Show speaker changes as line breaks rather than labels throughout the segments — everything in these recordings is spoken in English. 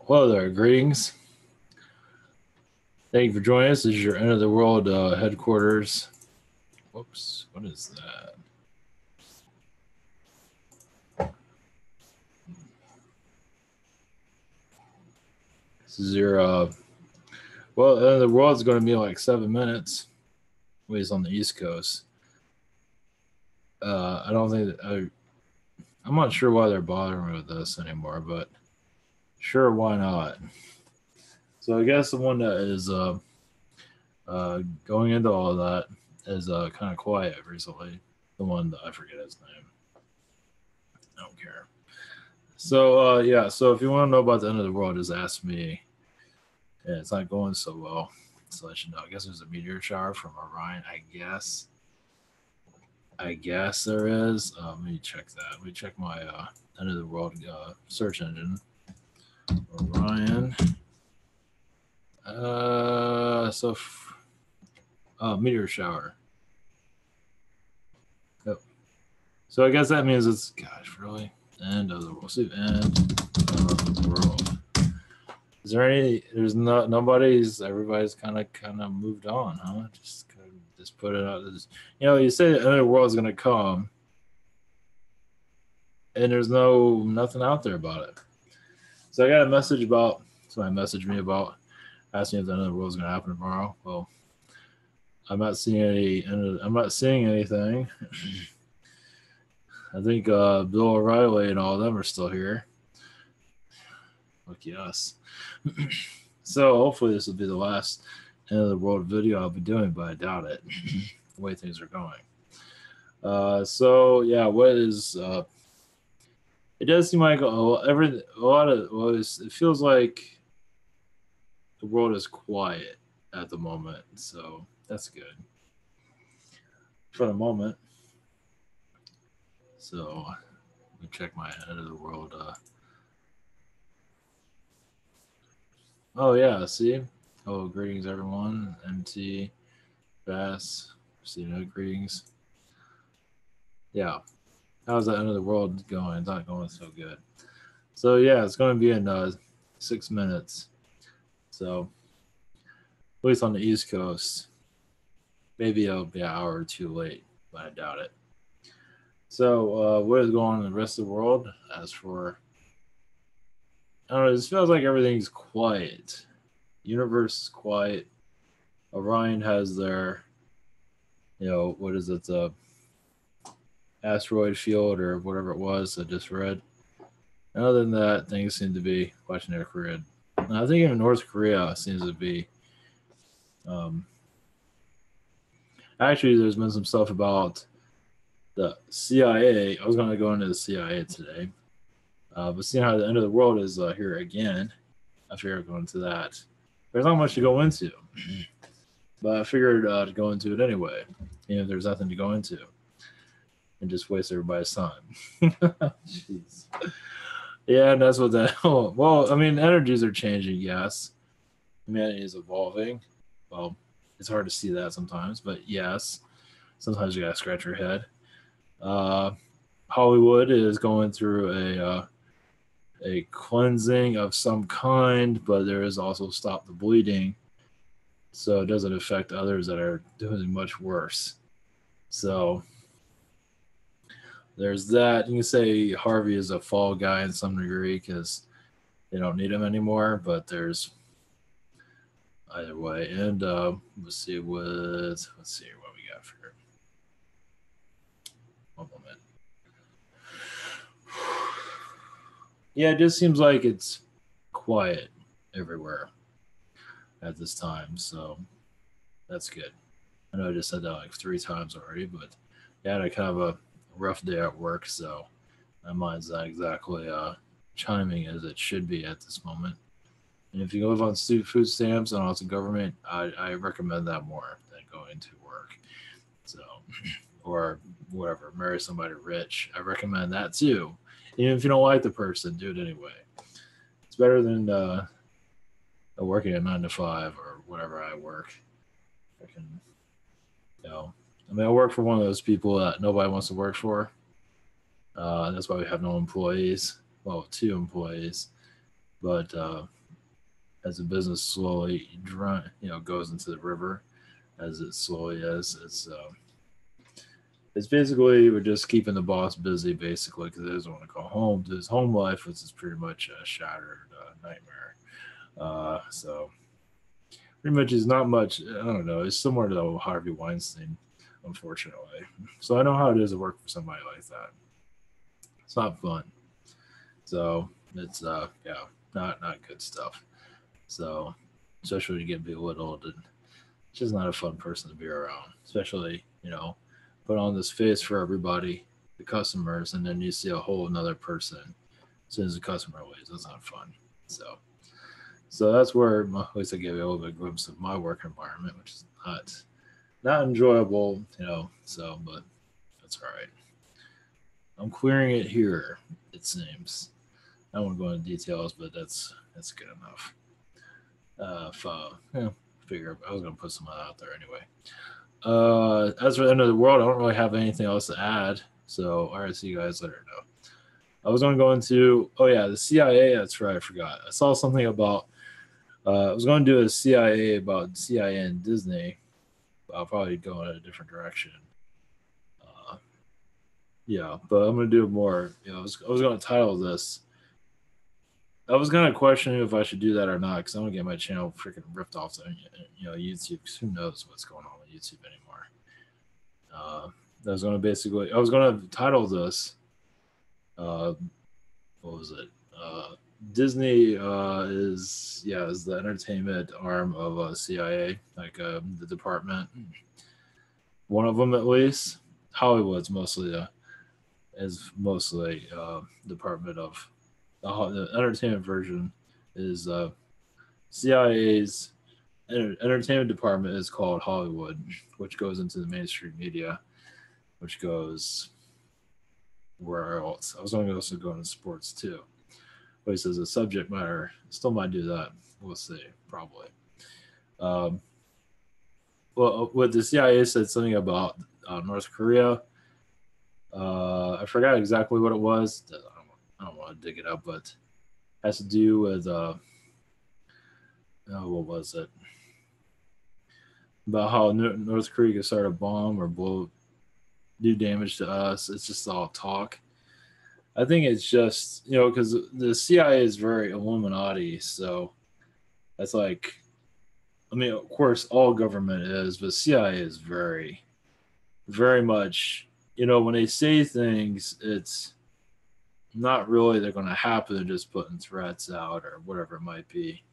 Hello there, greetings. Thank you for joining us. This is your End of the World headquarters. Whoops, what is that? This is your, well, the End of the World is going to be like 7 minutes. At least on the East Coast. I don't think that, I'm not sure why they're bothering with this anymore, but sure, why not? So I guess the one that is going into all of that is kind of quiet recently. The one that I forget his name. I don't care. So yeah, so if you want to know about the end of the world, just ask me. Yeah, it's not going so well. So I should know. I guess there's a meteor shower from Orion. I guess there is. Let me check that. Let me check my end of the world search engine. Orion. Meteor shower. Yep. So I guess that means it's, gosh, really? End of the world. See, end of the world. Is there any? There's not. Nobody's. Everybody's kind of moved on, huh? Just put it out. You say the end of the world is gonna come, and there's nothing out there about it. So I got a message about. Somebody messaged me about asking if the end of the world is gonna happen tomorrow. Well, I'm not seeing any. I'm not seeing anything. I think Bill O'Reilly and all of them are still here. Lucky us. So hopefully this will be the last end of the world video I'll be doing, but I doubt it. The way things are going. So yeah, what is? It does seem like it feels like the world is quiet at the moment, so that's good for the moment. So let me check my end of the world. Oh yeah, see. Oh, greetings everyone. MT, Bass, greetings. Yeah, how's the end of the world going? It's not going so good. So yeah, it's going to be in 6 minutes. So at least on the East Coast, maybe it'll be an hour or two late, but I doubt it. So what is going on in the rest of the world? As for, I don't know, it feels like everything's quiet. Universe is quiet. Orion has their, what is it, the asteroid field or whatever it was I just read. And other than that, things seem to be watching their career. And I think even North Korea seems to be. Actually, there's been some stuff about the CIA. I was going to go into the CIA today. But seeing how the end of the world is here again, I figured I'd go into that. There's not much to go into. But I figured to go into it anyway, even if there's nothing to go into. And just waste everybody's time. Jeez. Yeah, and that's what that. Oh, well, I mean, energies are changing, yes. Humanity is evolving. Well, it's hard to see that sometimes, but yes. Sometimes you gotta scratch your head. Hollywood is going through a cleansing of some kind, but there is also Stop the Bleeding, so it doesn't affect others that are doing much worse. So there's that. You can say Harvey is a fall guy in some degree because they don't need him anymore, but there's either way. And let's see what we got for here. One moment. Yeah, it just seems like it's quiet everywhere at this time, so that's good. I know I just said that like 3 times already, but yeah, I had a kind of a rough day at work, so my mind's not exactly chiming as it should be at this moment. And if you live on food stamps and also government, I recommend that more than going to work. So, or whatever, marry somebody rich. I recommend that too. Even if you don't like the person, do it anyway. It's better than working a 9 to 5 or whatever I work. I can, I work for one of those people that nobody wants to work for. That's why we have no employees. Well, 2 employees. But as the business slowly goes into the river, as it slowly is. It's basically we're just keeping the boss busy, basically, because he doesn't want to go home to his home life, which is pretty much a shattered nightmare. So pretty much is not much. I don't know. It's similar to Harvey Weinstein, unfortunately. So I know how it is to work for somebody like that. It's not fun. So it's not good stuff. So especially to get belittled, and it's just not a fun person to be around. Especially put on this face for everybody, the customers, and then you see a whole another person as soon as the customer leaves. That's not fun. So that's where at least I gave you a little bit of glimpse of my work environment, which is not enjoyable, So, but that's all right. I'm clearing it here. It seems. I don't want to go into details, but that's good enough. Figure I was gonna put some out there anyway. As for the end of the world, I don't really have anything else to add. So, all right, see you guys later. No, I was going to go into the CIA. That's right, I forgot. I saw something about. I was going to do a CIA about CIA and Disney. I'll probably go in a different direction. But I'm going to do more. I was going to title this. I was kind of questioning if I should do that or not because I'm going to get my channel freaking ripped off to YouTube. Who knows what's going on with YouTube anymore? I was going to title this. What was it? Disney is the entertainment arm of CIA, like the department. One of them, at least. Hollywood's mostly department of the entertainment version is CIA's entertainment department is called Hollywood, which goes into the mainstream media, which goes where else? I was going to also go into sports too. But he says the subject matter still might do that. We'll see, probably. Well, what the CIA said something about North Korea. I forgot exactly what it was. I don't want to dig it up, but it has to do with what was it? About how North Korea can start a bomb or do damage to us. It's just all talk. I think it's just because the CIA is very Illuminati, so that's like, I mean, of course, all government is, but CIA is very, very much. When they say things, it's not really they're going to happen. They're just putting threats out or whatever it might be.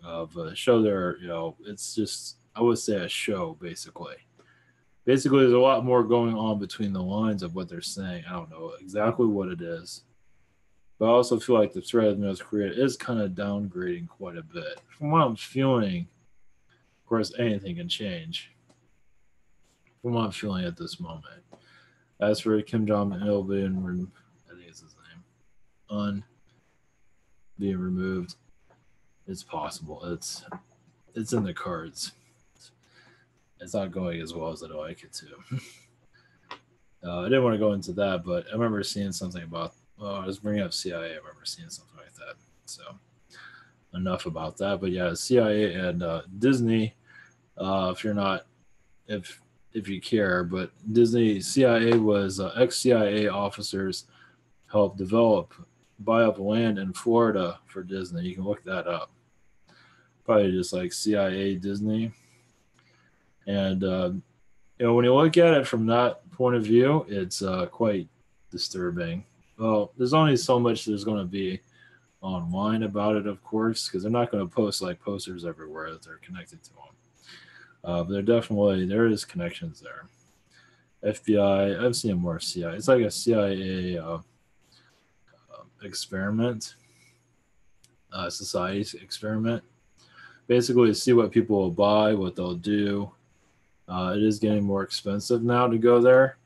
But show it's just, I would say, a show, basically. Basically, there's a lot more going on between the lines of what they're saying. I don't know exactly what it is. But I also feel like the threat of North Korea is kind of downgrading quite a bit. From what I'm feeling, of course, anything can change. From what I'm feeling at this moment. As for Kim Jong-il being, I think it's his name, being removed, it's possible. It's in the cards. It's not going as well as I'd like it to. I didn't want to go into that, but I remember seeing something about. I was bringing up CIA. I remember seeing something like that. So enough about that. But yeah, CIA and Disney. If you're not, if you care, but Disney CIA was ex-CIA officers helped buy up land in Florida for Disney. You can look that up. Probably just like CIA Disney. And when you look at it from that point of view, it's quite disturbing. Well, there's only so much there's going to be online about it, of course, because they're not going to post like posters everywhere that they're connected to them. But there is connections there. FBI, I've seen more CIA. It's like a CIA experiment, society experiment. Basically, see what people will buy, what they'll do. It is getting more expensive now to go there.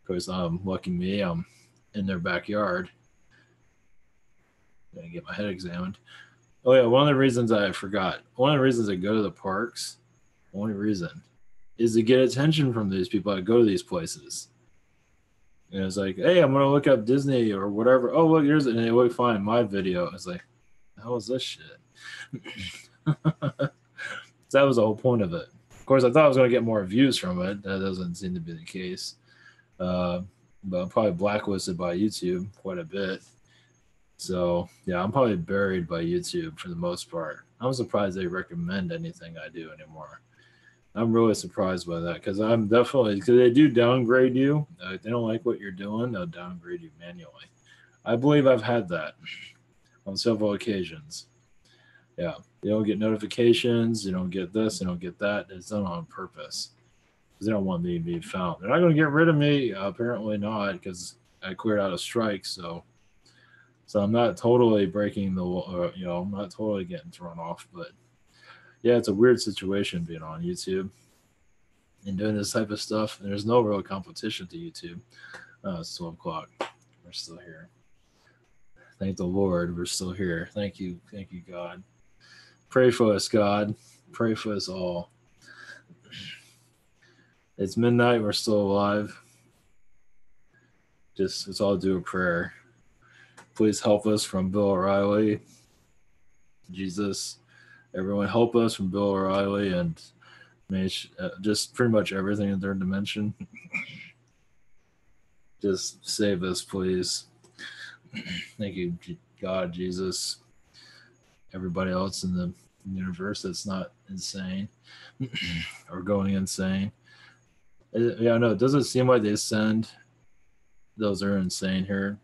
Because lucky me, I'm in their backyard. Gonna get my head examined. Oh yeah, one of the reasons I forgot. One of the reasons I go to the parks, only reason, is to get attention from these people that go to these places. And it's like, hey, I'm gonna look up Disney or whatever. Oh look, here's it, and they would find my video. It's like, how is this shit? That was the whole point of it. Of course, I thought I was going to get more views from it. That doesn't seem to be the case. But I'm probably blacklisted by YouTube quite a bit. So yeah, I'm probably buried by YouTube for the most part. I'm surprised they recommend anything I do anymore. I'm really surprised by that because I'm definitely, because they do downgrade you. If they don't like what you're doing, they'll downgrade you manually. I believe I've had that on several occasions. Yeah, you don't get notifications, you don't get this, you don't get that. It's done on purpose because they don't want me to be found. They're not going to get rid of me. Apparently not, because I cleared out a strike. So I'm not totally breaking the, I'm not totally getting thrown off. But yeah, it's a weird situation being on YouTube and doing this type of stuff. There's no real competition to YouTube. It's 12 o'clock. We're still here. Thank the Lord, we're still here. Thank you, God. Pray for us, God. Pray for us all. It's midnight. We're still alive. Just let's all do a prayer. Please help us from Bill O'Reilly. Jesus, everyone help us from Bill O'Reilly and just pretty much everything in third dimension. Just save us, please. Thank you, God, Jesus. Everybody else in the universe that's not insane or going insane. Yeah, no, it doesn't seem like they send those that are insane here.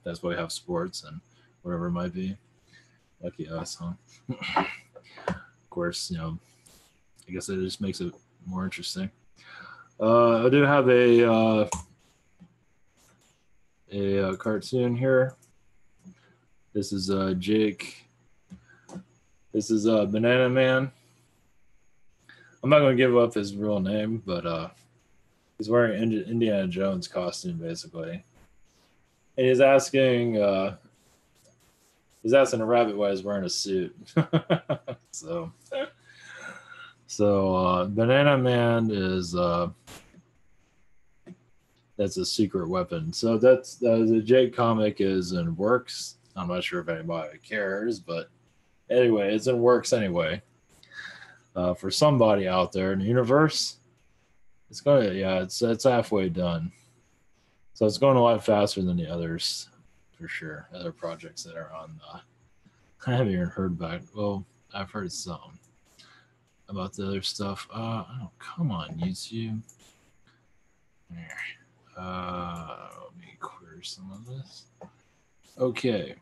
That's why we have sports and whatever it might be. Lucky us, huh? Of course, I guess it just makes it more interesting. I do have a cartoon here. This is Jake. This is Banana Man. I'm not going to give up his real name, but he's wearing Indiana Jones costume, basically. And he's asking a rabbit why he's wearing a suit. So Banana Man is that's a secret weapon. So that's the Jake comic is in works. I'm not sure if anybody cares, but anyway, it's in works anyway. For somebody out there in the universe, it's halfway done. So it's going a lot faster than the others, for sure. Other projects that are on. I haven't even heard back. Well, I've heard some about the other stuff. Come on, YouTube. Let me clear some of this. Okay.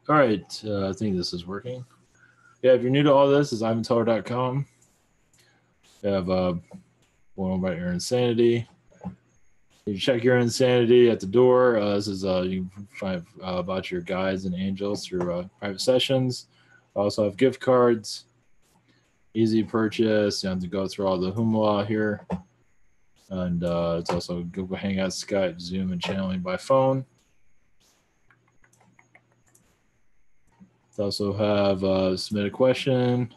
All right. I think this is working. Yeah, if you're new to all this, it's ivanteller.com. We have one about your insanity. You check your insanity at the door. This is you can find about your guides and angels through private sessions. Also have gift cards, easy purchase. You don't have to go through all the hoopla here. And it's also Google Hangouts, Skype, Zoom, and channeling by phone. Also have submit a question,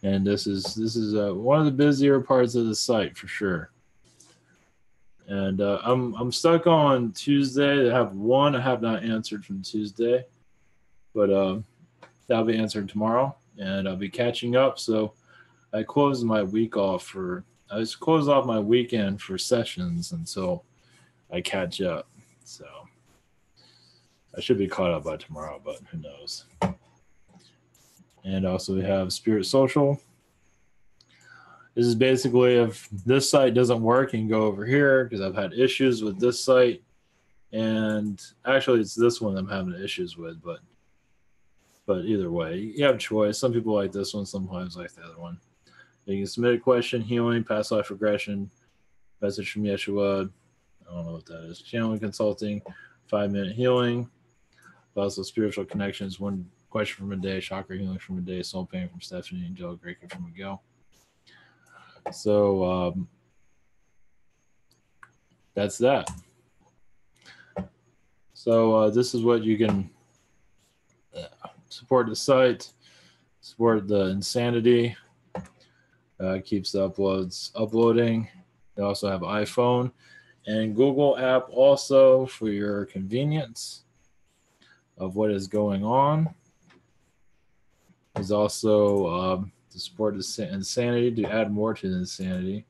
and this is one of the busier parts of the site for sure. And I'm stuck on Tuesday. I have one I have not answered from Tuesday, but that'll be answered tomorrow, and I'll be catching up. So I closed my week off I just closed off my weekend for sessions until I catch up. So I should be caught up by tomorrow, but who knows. And also we have Spirit Social. This is basically if this site doesn't work, you can go over here because I've had issues with this site. And actually it's this one I'm having issues with, but either way, you have a choice. Some people like this one, sometimes like the other one. You can submit a question, healing, past life regression, message from Yeshua. I don't know what that is. Channeling consulting, 5-minute healing. Also spiritual connections, one question from a day, chakra healing from a day, soul pain from Stephanie, angelic Reiki from Miguel. So that's that. So this is what you can support the site, support the insanity. Keeps the uploads uploading. They also have iPhone and Google app also for your convenience of what is going on. There's also to support insanity, to add more to the insanity.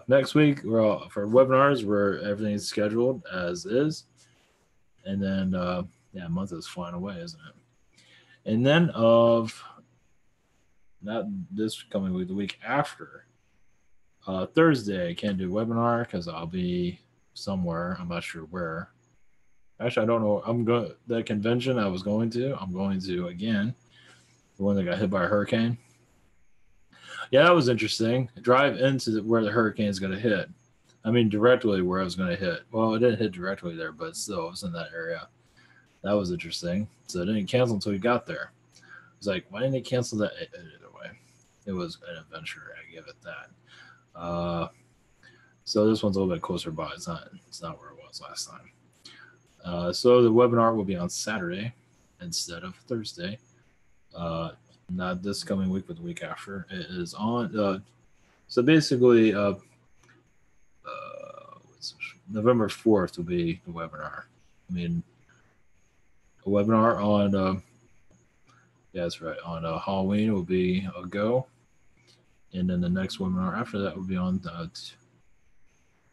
Next week, for webinars, where everything's scheduled as is. And then, yeah, a month is flying away, isn't it? And then not this coming week, the week after, Thursday, I can't do webinar because I'll be somewhere. I'm not sure where. Actually, I don't know. I'm going the convention I was going to. I'm going to again. The one that got hit by a hurricane. Yeah, that was interesting. Drive into where the hurricane is going to hit. I mean, directly where I was going to hit. Well, it didn't hit directly there, but still, it was in that area. That was interesting. So it didn't cancel until we got there. It was like, why didn't they cancel that? Either way, it was an adventure. I give it that. So this one's a little bit closer by. It's not where it was last time. So the webinar will be on Saturday instead of Thursday. Not this coming week, but the week after. It is on. So basically, November 4th will be the webinar. I mean, a webinar on, yeah, that's right, on Halloween will be a go. And then the next webinar after that will be on the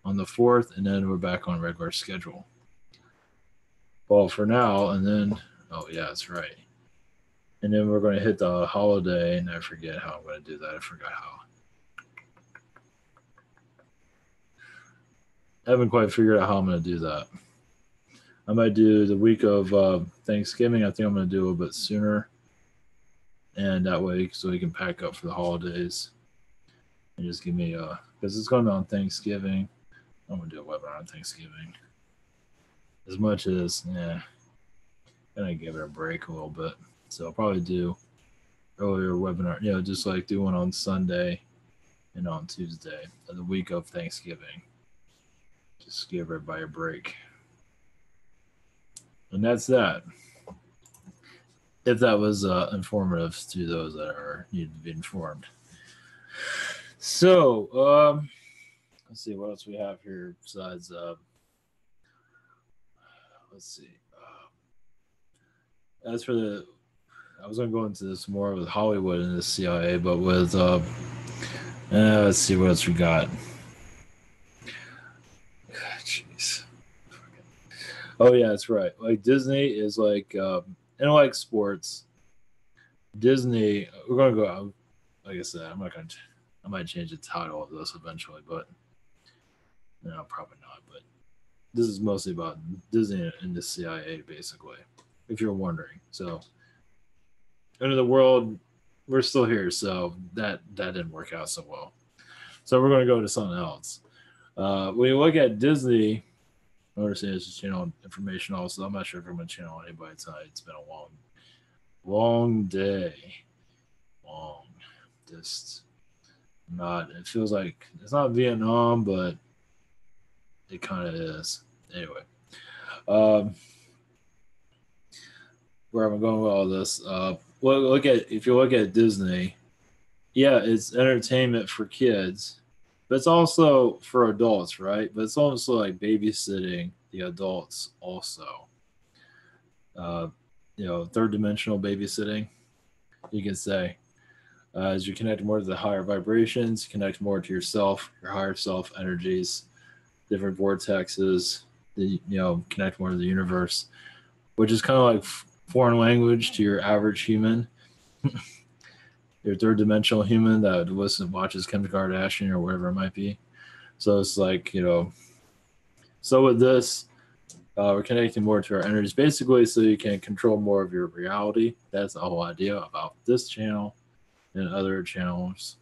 4th, and then we're back on regular schedule. Well, for now, and then, oh, yeah, that's right. And then we're going to hit the holiday, and I forget how I'm going to do that. I forgot how. I haven't quite figured out how I'm going to do that. I might do the week of Thanksgiving. I think I'm going to do a little bit sooner. And that way, so we can pack up for the holidays. And just give me because it's going to be on Thanksgiving. I'm going to do a webinar on Thanksgiving. As much as, yeah, going to give it a break a little bit. So I'll probably do earlier webinar, just like do one on Sunday and on Tuesday, the week of Thanksgiving. Just give everybody a break. And that's that. If that was informative to those that need to be informed. So, let's see what else we have here besides, let's see. As for I was going to go into this more with Hollywood and the CIA, but with, let's see what else we got. Jeez. Oh, yeah, that's right. Like Disney is like, and like sports, Disney, we're going to go out. Like I said, I might change the title of this eventually, but no, probably not. But this is mostly about Disney and the CIA, basically, if you're wondering. So, end of the world, we're still here, so that didn't work out so well. So we're going to go to something else. When you look at Disney, I understand it's just channel information also. I'm not sure if I'm going to channel anybody tonight. It's been a long day. Just not, it feels like it's not Vietnam, but it kind of is. Anyway, where am I going with all this? If you look at Disney, yeah, it's entertainment for kids, but it's also for adults, right? But it's also like babysitting the adults also. Third dimensional babysitting, you can say. As you connect more to the higher vibrations, connect more to yourself, your higher self energies, different vortexes, connect more to the universe, which is kind of like foreign language to your average human. Your third dimensional human that watches Kim Kardashian or whatever it might be. So it's like, so with this, we're connecting more to our energies, basically, so you can control more of your reality. That's the whole idea about this channel and other channels.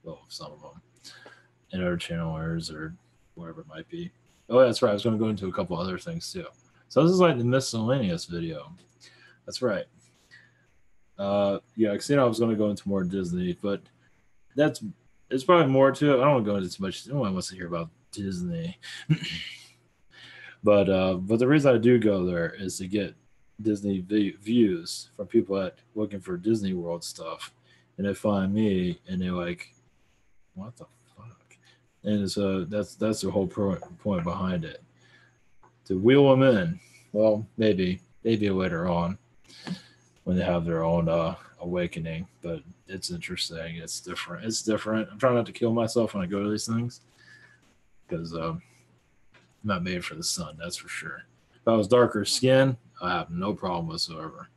Well, some of them. And other channelers or whatever it might be. Oh, that's right. I was going to go into a couple other things too. So this is like the miscellaneous video. That's right. I was going to go into more Disney, but it's probably more to it. I don't want to go into too much. No one wants to hear about Disney. But the reason I do go there is to get Disney views from people that looking for Disney World stuff, and they find me and they're like, "What the fuck?" And so that's the whole point behind it, to wheel them in. Well, maybe later on. when they have their own awakening. But it's interesting. It's different. It's different. I'm trying not to kill myself when I go to these things because I'm not made for the sun. That's for sure. If I was darker skin, I have no problem whatsoever.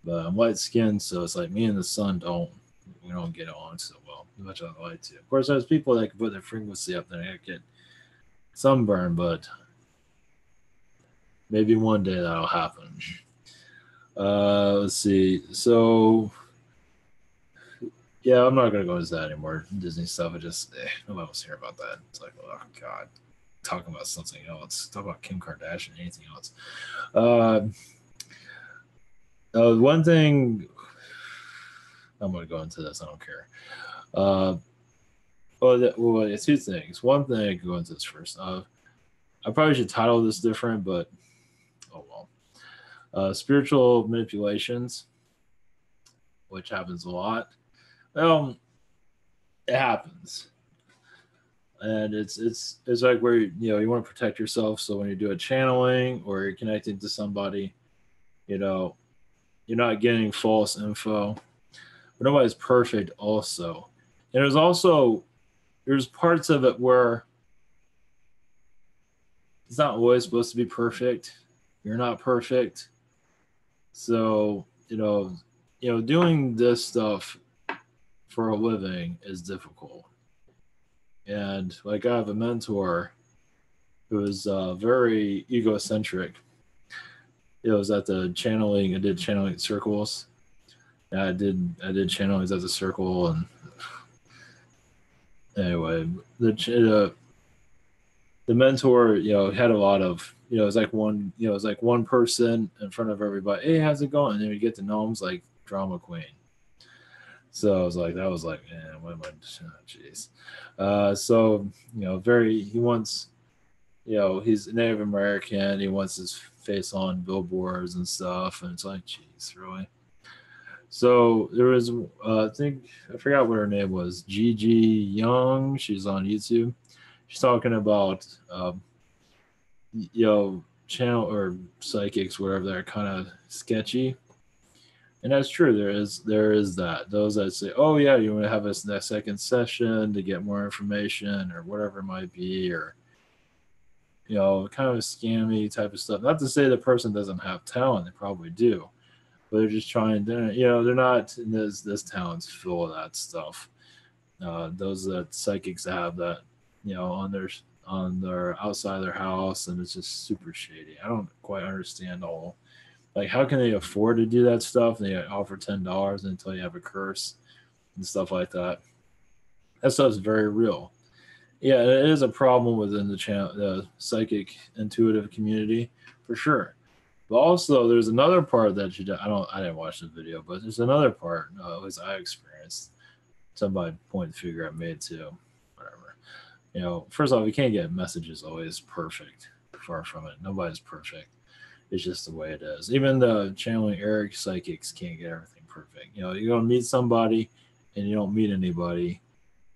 But I'm light skinned, so it's like me and the sun we don't get on so well as much as I like to. Of course, there's people that can put their frequency up there and get sunburn, but maybe one day that'll happen. Let's see. So, yeah, I'm not gonna go into that anymore. Disney stuff. Nobody wants to hear about that. It's like, oh god, talking about something else. Talk about Kim Kardashian, anything else. One thing. I'm gonna go into this. I don't care. Two things. One thing I can go into this first. I probably should title this different, but oh well. Spiritual manipulations, which happens a lot. Well, it happens, and it's like where you want to protect yourself. So when you do a channeling or you're connecting to somebody, you're not getting false info. But nobody's perfect, also, and there's parts of it where it's not always supposed to be perfect. You're not perfect, so doing this stuff for a living is difficult. And like I have a mentor who is very egocentric. It was at the channeling. I did channeling circles. I did channelings at the circle, and anyway, the mentor, had a lot of, it was like one person in front of everybody. Hey, how's it going? And then you get to know him's like drama queen. So I was like, man, what am I? Jeez. So he wants, he's Native American. He wants his face on billboards and stuff, and it's like, jeez, really. So there was, I forgot what her name was, Gigi Young. She's on YouTube. She's talking about, channel or psychics, whatever, that are kind of sketchy. And that's true. There is that. Those that say, oh yeah, you want to have that second session to get more information or whatever it might be, or kind of a scammy type of stuff. Not to say the person doesn't have talent; they probably do. But they're just trying to, they're not, this town's full of that stuff. Those that psychics have that, on their outside of their house, and it's just super shady. I don't quite understand all, like, how can they afford to do that stuff? They offer $10 until you have a curse and stuff like that. That stuff's very real. Yeah, it is a problem within the psychic intuitive community for sure. But also, there's another part that I didn't watch the video, but there's another part, at least I experienced. Somebody point the finger at me too, whatever. First off, you can't get messages always perfect. Far from it. Nobody's perfect. It's just the way it is. Even the channeling Eric psychics can't get everything perfect. You're gonna meet somebody, and you don't meet anybody,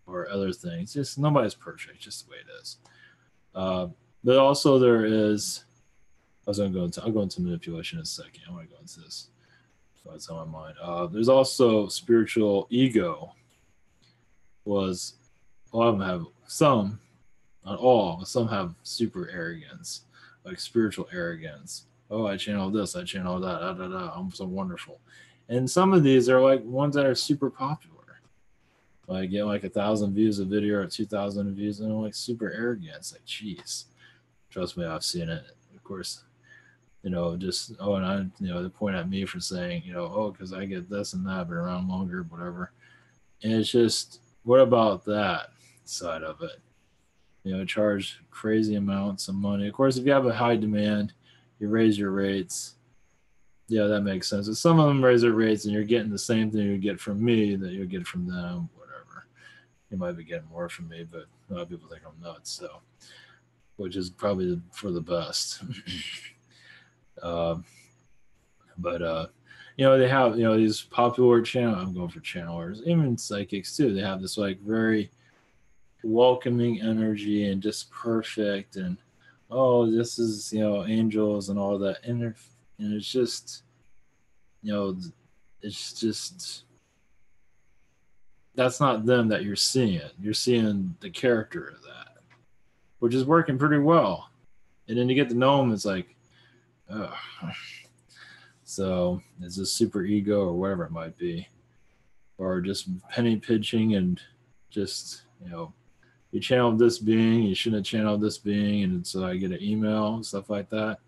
or other things. Just nobody's perfect. Just the way it is. But also there is. I'll go into manipulation in a second. I want to go into this. What's on my mind? There's also spiritual ego. A lot of them have some, not all, but some have super arrogance, like spiritual arrogance. Oh, I channel this, I channel that, I'm so wonderful. And some of these are like ones that are super popular. Like get like 1,000 views a video or 2,000 views, and I'm like super arrogant. It's like, geez. Trust me, I've seen it. Of course, and they point at me for saying, because I get this and that, but around longer, whatever. And it's just, what about that side of it? Charge crazy amounts of money. Of course, if you have a high demand, you raise your rates. Yeah, that makes sense. If some of them raise their rates and you're getting the same thing you get from me that you get from them, whatever. You might be getting more from me, but a lot of people think I'm nuts, so, which is probably for the best. They have, these popular I'm going for channelers, even psychics too. They have this like very welcoming energy and just perfect, and this is, angels and all that. And it's just, you know, it's just that's not them that you're seeing. You're seeing the character of that, which is working pretty well. And then you get to know them, it's like, ugh. So it's a super ego or whatever it might be, or just penny pinching and just, you know, you channeled this being, you shouldn't have channeled this being, and so I get an email and stuff like that.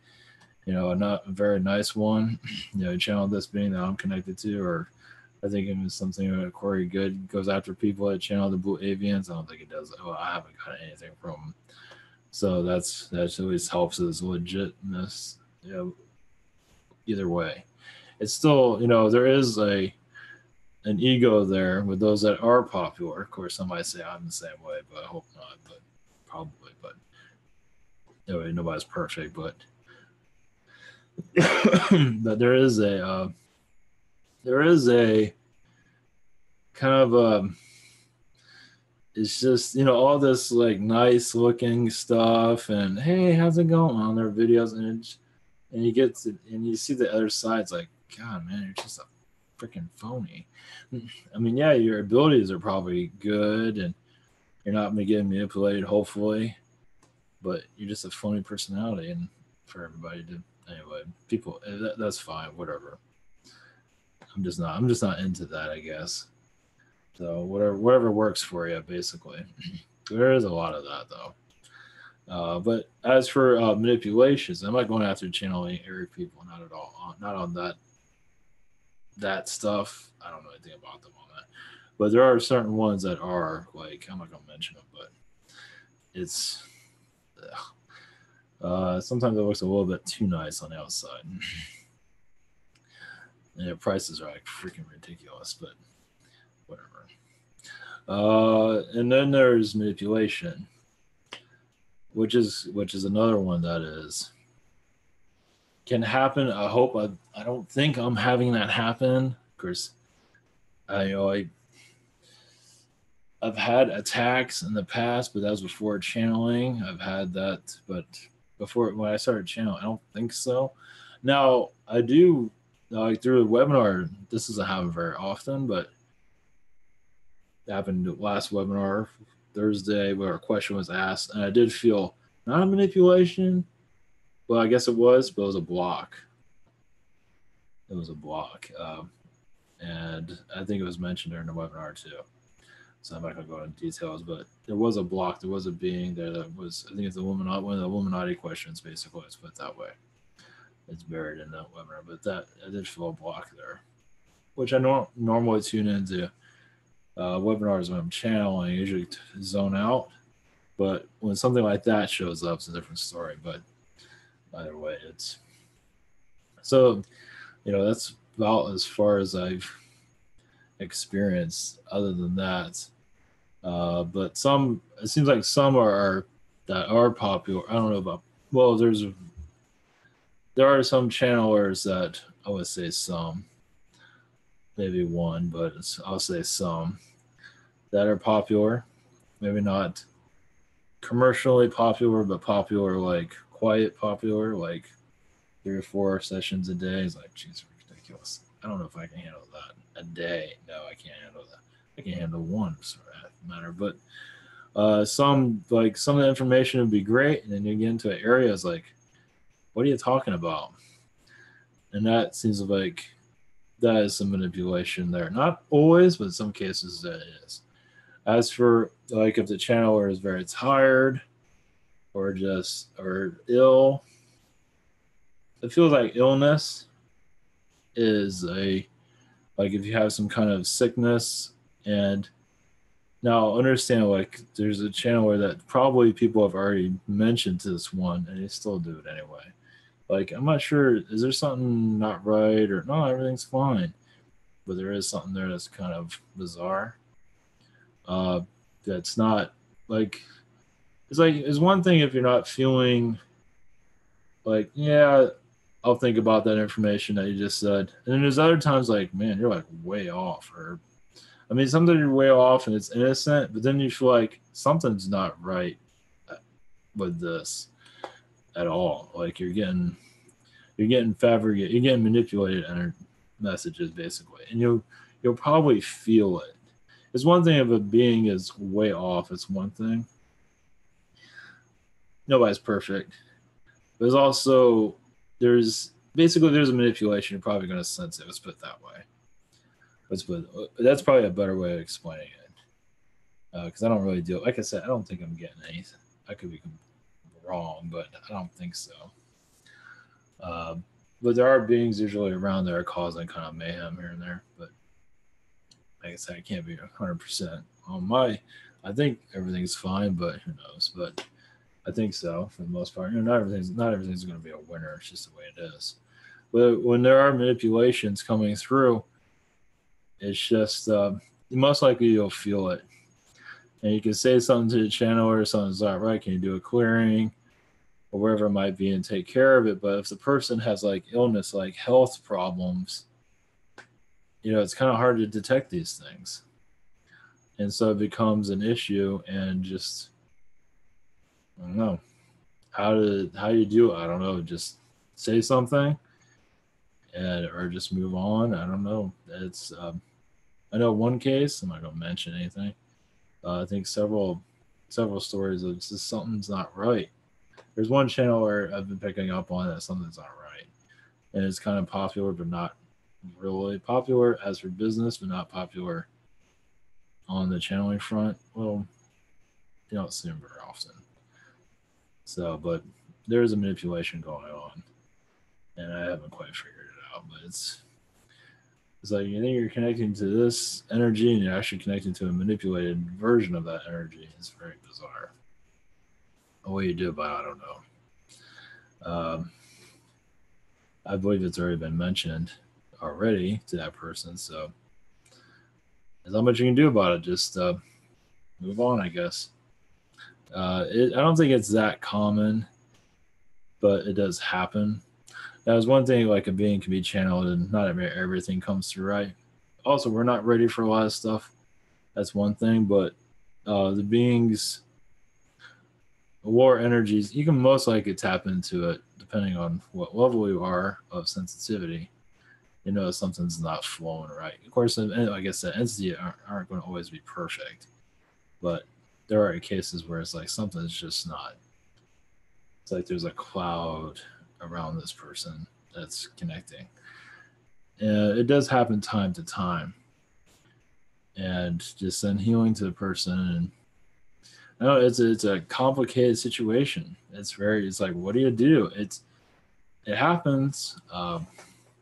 You know, not a very nice one. You know, you channeled this being that I'm connected to, or I think it was something that Corey Good goes after people that channel the Blue Avians. I don't think it does. Well, I haven't got anything from him. So that always helps as legitness. You know, either way, it's still, you know, there is an ego there with those that are popular. Of course, some might say I'm the same way, but I hope not. But probably, but anyway, nobody's perfect. But but there is a kind of it's just, you know, all this like nice looking stuff and hey, how's it going on their videos, and you get to, and you see the other side's like, God, man, you're just a freaking phony. I mean, yeah, your abilities are probably good and you're not getting manipulated, hopefully, but you're just a phony personality, and for everybody to, anyway, people, that's fine, whatever. I'm just not into that, I guess. So whatever works for you, basically. There is a lot of that though. But as for manipulations, I'm not going after channeling area people, not at all. Not on that stuff. I don't know anything about them on that. But there are certain ones that are like, I'm not gonna mention them, but it's sometimes it looks a little bit too nice on the outside. And their prices are like freaking ridiculous, but whatever. And then there's manipulation, which is another one that is can happen. I don't think I'm having that happen. Of course, I've had attacks in the past, but that was before channeling. I've had that, but before, when I started channeling, I don't think so. Now I do, like through a webinar. This doesn't happen very often, but it happened last webinar Thursday where a question was asked, and I did feel not a manipulation. Well, I guess it was, but it was a block. It was a block. And I think it was mentioned during the webinar too. So I'm not going to go into details, but there was a block. There was a being there that was, I think it's one of the Illuminati questions, basically. Let's put it that way. It's buried in that webinar, but that I did feel a block there, which I don't normally tune into webinars when I'm channeling. I usually zone out, but when something like that shows up, it's a different story. But either way, it's so, you know, that's about as far as I've experienced. Other than that, but some, it seems like some are that are popular. I don't know about, well, there are some channelers that I would say some, maybe one, but I'll say some that are popular. Maybe not commercially popular, but popular, like quiet popular, like 3 or 4 sessions a day. Is like, geez, ridiculous. I don't know if I can handle that a day. No, I can't handle that. I can handle one, for that matter. But some of the information would be great, and then you get into areas like, what are you talking about? And that seems like that is some manipulation there. Not always, but in some cases that is. As for like if the channeler is very tired or ill, it feels like illness is like if you have some kind of sickness. And now understand, like there's a channeler that probably people have already mentioned to this one and they still do it anyway. Like, I'm not sure, is there something not right, or no, everything's fine, but there is something there that's kind of bizarre. That's not like, it's one thing if you're not feeling like, yeah, I'll think about that information that you just said. And then there's other times like, man, you're like way off. Or, I mean, sometimes you're way off and it's innocent, but then you feel like something's not right with this at all. Like you're getting fabricated, you're getting manipulated messages basically, and you'll probably feel it. It's one thing if a being is way off. It's one thing. Nobody's perfect. There's also there's a manipulation. You're probably going to sense it. Let's put it that way. That's probably a better way of explaining it. Because I don't really deal. Like I said, I don't think I'm getting anything. I could be wrong, but I don't think so. But there are beings usually around that are causing kind of mayhem here and there. But like I said, I can't be 100% on my. I think everything's fine, but who knows? But I think so for the most part. Not everything's going to be a winner. It's just the way it is. But when there are manipulations coming through, it's just most likely you'll feel it, and you can say something to the channel or something's not right. Can you do a clearing or wherever it might be and take care of it? But if the person has like illness, like health problems, it's kind of hard to detect these things, and so it becomes an issue. And just I don't know how you do it. I don't know. Just say something, or just move on. I don't know. It's I know one case. I'm not going to mention anything. I think several stories of just something's not right. There's one channel where I've been picking up on that something's not right, and it's kind of popular, but not really popular as for business, but not popular on the channeling front. Well, you don't see them very often. So, but there's a manipulation going on, and I haven't quite figured it out. But it's like you think you're connecting to this energy, and you're actually connecting to a manipulated version of that energy. It's very bizarre. The way you do it, but I don't know. I believe it's already been mentioned already to that person, so there's not much you can do about it. Just move on, I guess. I don't think it's that common, but it does happen. That was one thing, like a being can be channeled and not everything comes through right. Also, we're not ready for a lot of stuff. That's one thing, but the beings, war energies, you can most likely tap into it depending on what level you are of sensitivity. Something's not flowing right. Of course, like I said, entities aren't going to always be perfect, but there are cases where it's like something's just not. It's like there's a cloud around this person that's connecting. And it does happen time to time. And just send healing to the person. And it's a complicated situation. It's like, what do you do? It happens,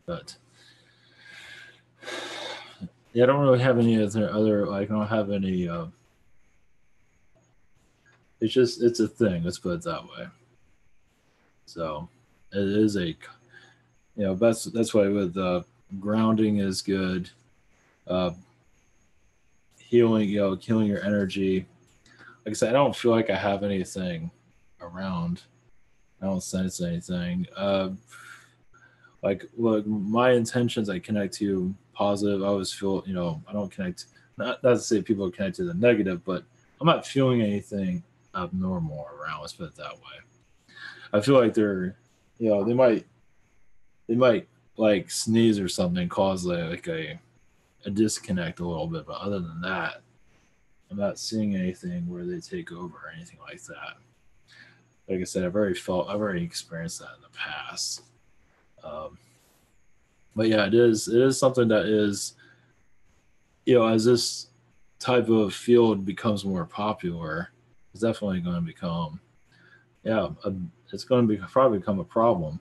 but yeah, I don't really have any other like I don't have any. It's a thing. Let's put it that way. So it is that's why with grounding is good. Healing, healing your energy. Like I said, I don't feel like I have anything around. I don't sense anything. Like my intentions, I connect to positive. I always feel, I don't connect. Not to say people connect to the negative, but I'm not feeling anything abnormal around. Let's put it that way. I feel like they're, they might like sneeze or something, cause like a disconnect a little bit. But other than that, I'm not seeing anything where they take over or anything like that. Like I said, I've already experienced that in the past. But yeah, it is something that is, as this type of field becomes more popular, it's definitely going to become, it's going to probably become a problem.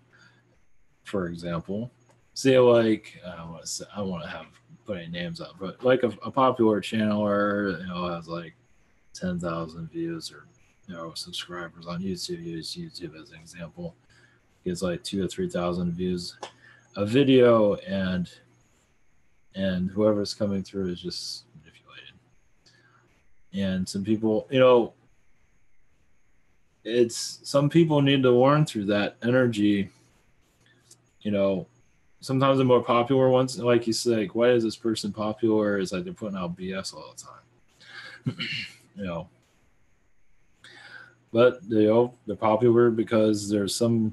For example, say like I don't want to have put any names up, but like a popular channeler, has like 10,000 views or subscribers on YouTube. Use YouTube as an example. Gets like 2,000 or 3,000 views a video, and whoever's coming through is just manipulated. And some people, some people need to learn through that energy. Sometimes the more popular ones, like you say, like, why is this person popular? It's like they're putting out BS all the time. But they're popular because there's something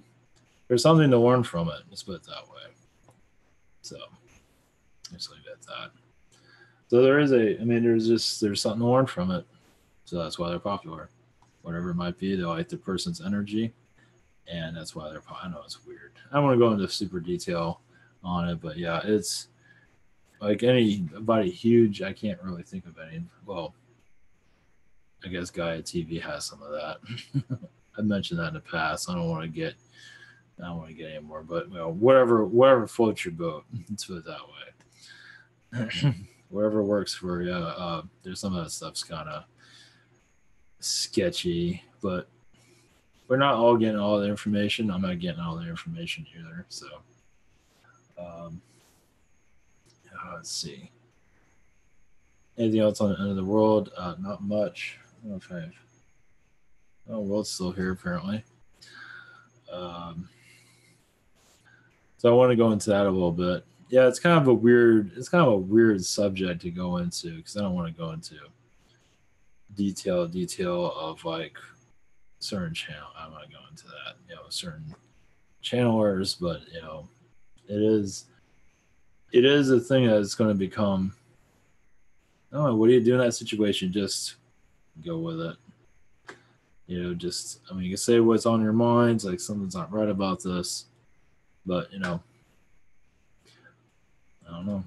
to learn from it. Let's put it that way. So Just leave it at that. So there's something to learn from it. So that's why they're popular. Whatever it might be, they like the person's energy, and that's why they're popular. I know it's weird. I don't want to go into super detail on it, but yeah, it's like anybody huge. I can't really think of any. Well, I guess Gaia TV has some of that. I mentioned that in the past. I don't want to get any more, but whatever floats your boat. Let's put it that way. Whatever works for you. There's some of that stuff's kind of sketchy, but we're not all getting all the information. I'm not getting all the information either. So, let's see. Anything else on the end of the world? Not much. I don't know if I've. Oh, world's still here apparently. So I want to go into that a little bit. Yeah, it's kind of a weird subject to go into because I don't want to go into detail of like certain channel. I'm not going into that. Certain channelers, but it is a thing that's going to become. Oh, what do you do in that situation? Just go with it. You can say what's on your mind, like something's not right about this, but I don't know,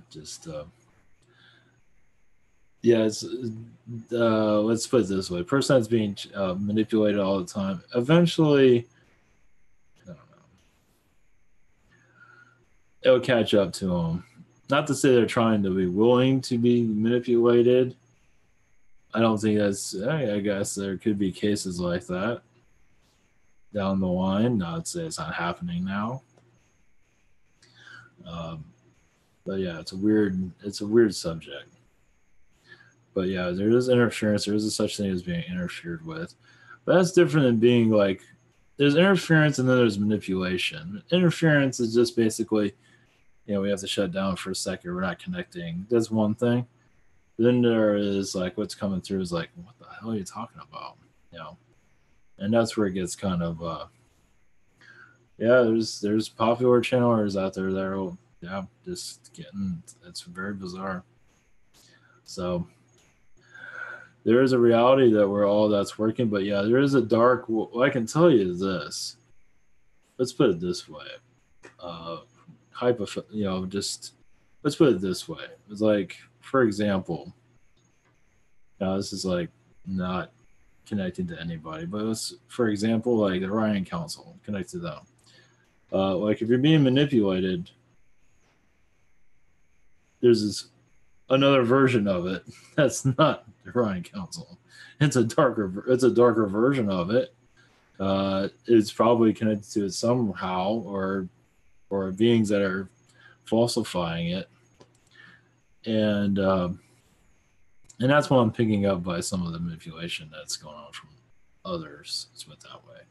let's put it this way: person that's being manipulated all the time, eventually, I don't know, it'll catch up to them. Not to say they're trying to be willing to be manipulated. I don't think that's. I guess there could be cases like that down the line. Not to say it's not happening now. But yeah, it's a weird subject. But yeah, there is interference. There is a such thing as being interfered with. But that's different than being like, there's interference and then there's manipulation. Interference is just basically, we have to shut down for a second. We're not connecting. That's one thing. Then there is like what's coming through is like, what the hell are you talking about? And that's where it gets kind of, there's popular channelers out there that are, just getting, it's very bizarre. So there is a reality that we're all that's working, but yeah, there is a dark. What I can tell you is this. Let's put it this way. Just let's put it this way. It's like, for example, now this is like not connected to anybody, but for example, like the Ryan Council, connect to them. Like if you're being manipulated, there's another version of it that's not the Ryan Council. It's a darker version of it. It's probably connected to it somehow, or beings that are falsifying it, and that's what I'm picking up by some of the manipulation that's going on from others. Let's put it that way.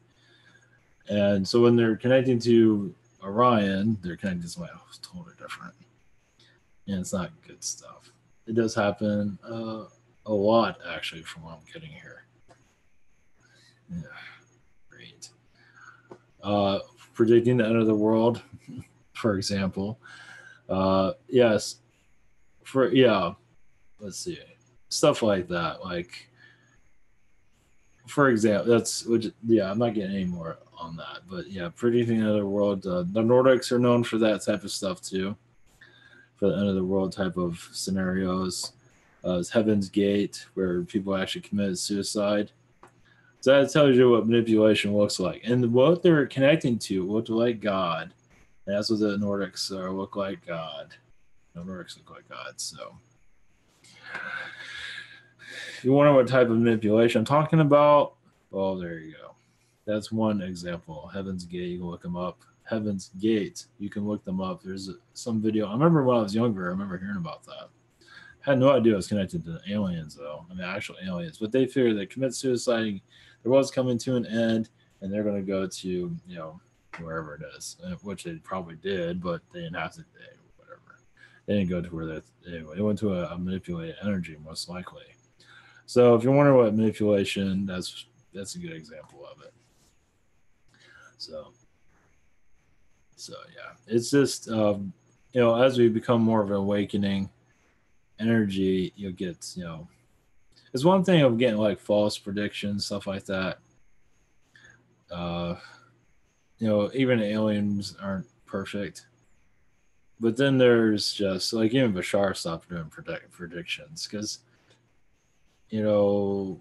And so when they're connecting to Orion, they're connecting to somebody else totally different, and it's not good stuff. It does happen a lot, actually, from what I'm getting here. Yeah, great. Predicting the end of the world, for example. Yes. Let's see. Stuff like that. Like, for example, I'm not getting any more on that. But yeah, predicting the end of the world. The Nordics are known for that type of stuff too. For the end of the world type of scenarios. It's Heaven's Gate, where people actually committed suicide. So that tells you what manipulation looks like. And what they're connecting to looked like God. And that's what the Nordics look like God. The Nordics look like God. So if you wonder what type of manipulation I'm talking about, well, there you go. That's one example. Heaven's Gate, you can look them up. Heaven's Gate, you can look them up. There's some video. I remember when I was younger, I remember hearing about that. I had no idea it was connected to aliens, though. I mean, actual aliens. But they figured they commit suicide, the world's coming to an end, and they're going to go to, wherever it is, which they probably did, but they didn't have to, whatever. They didn't go to where they went to a manipulated energy, most likely. So if you're wondering what manipulation, that's a good example of it. So yeah, it's just as we become more of an awakening energy, you'll get, it's one thing of getting like false predictions, stuff like that. Uh, even aliens aren't perfect. But then there's just like even Bashar stopped doing predictions because, you know,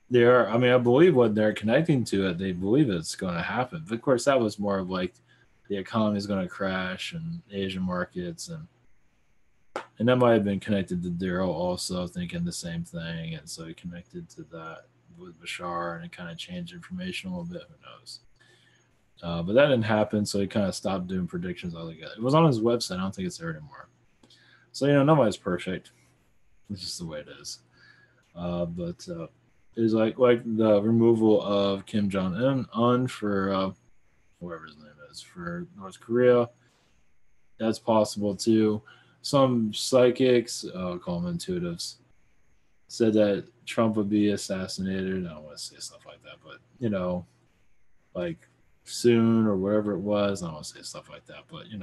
they are, I mean, I believe what they're connecting to it, they believe it's going to happen. But of course, that was more of like the economy is going to crash and Asian markets, and that might have been connected to Daryl also thinking the same thing, and so he connected to that with Bashar, and it kind of changed information a little bit. Who knows? But that didn't happen, so he kind of stopped doing predictions altogether. It was on his website. I don't think it's there anymore. So nobody's perfect. It's just the way it is. But it was like the removal of Kim Jong Un for whatever his name is for North Korea. That's possible too. Some psychics, call them intuitives, said that Trump would be assassinated. I don't want to say stuff like that, but like soon or whatever it was. I don't want to say stuff like that, but and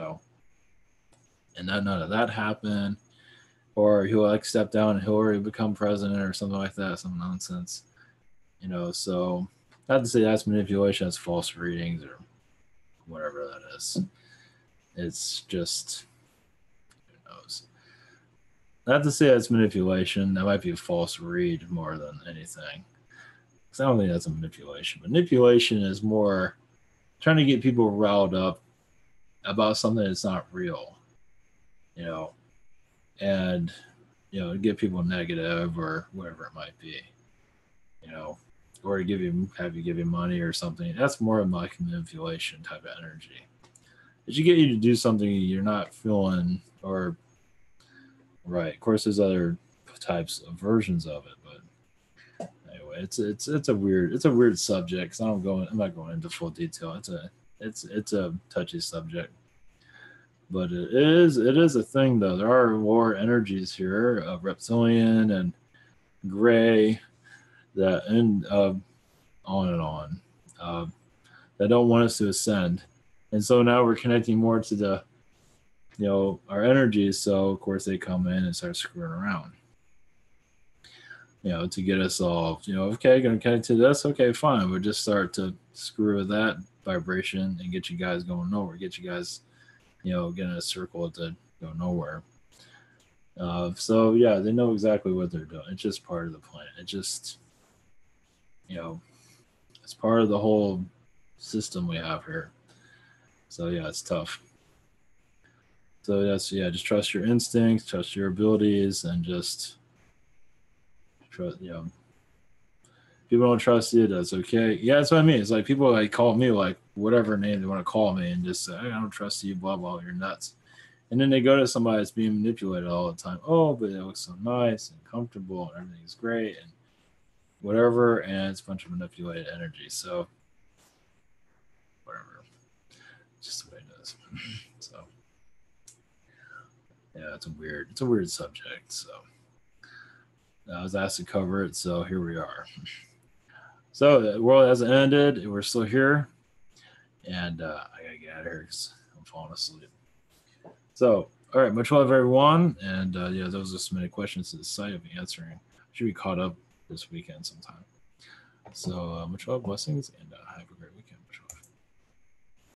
that none of that happened. Or he'll like step down and Hillary become president or something like that, some nonsense. So not to say that's manipulation, that's false readings or whatever that is. It's just who knows. Not to say that's manipulation. That might be a false read more than anything. Because I don't think that's a manipulation. Manipulation is more trying to get people riled up about something that's not real. And get people negative or whatever it might be. Or have you give you money or something. That's more of like manipulation type of energy. It should get you to do something you're not feeling or right. Of course, there's other types of versions of it, but anyway, it's a weird subject. Cause I'm not going into full detail. It's a touchy subject, but it is a thing though. There are lower energies here, reptilian and gray, that and on and on, that don't want us to ascend, and so now we're connecting more to the our energies. So of course they come in and start screwing around. To get us all, okay, going to connect to this. Okay, fine. We'll just start to screw with that vibration and get you guys going nowhere. Get you guys, get in a circle to go nowhere. So yeah, they know exactly what they're doing. It's just part of the plan. It just, it's part of the whole system we have here. So yeah, it's tough. So just trust your instincts, trust your abilities, and just trust. People don't trust you, that's okay. Yeah, that's what I mean. It's like people like call me like whatever name they want to call me and just say, I don't trust you, blah blah, you're nuts. And then they go to somebody that's being manipulated all the time. Oh, but it looks so nice and comfortable and everything's great and whatever, and it's a bunch of manipulated energy. So whatever. It's just the way it is. So yeah, it's a weird subject. So I was asked to cover it, so here we are. So the world hasn't ended. We're still here, and I gotta get out of here because I'm falling asleep. So, all right, much love, everyone, and those are so many questions to the site. I'll be answering. Should be caught up this weekend sometime. So much love, blessings, and have a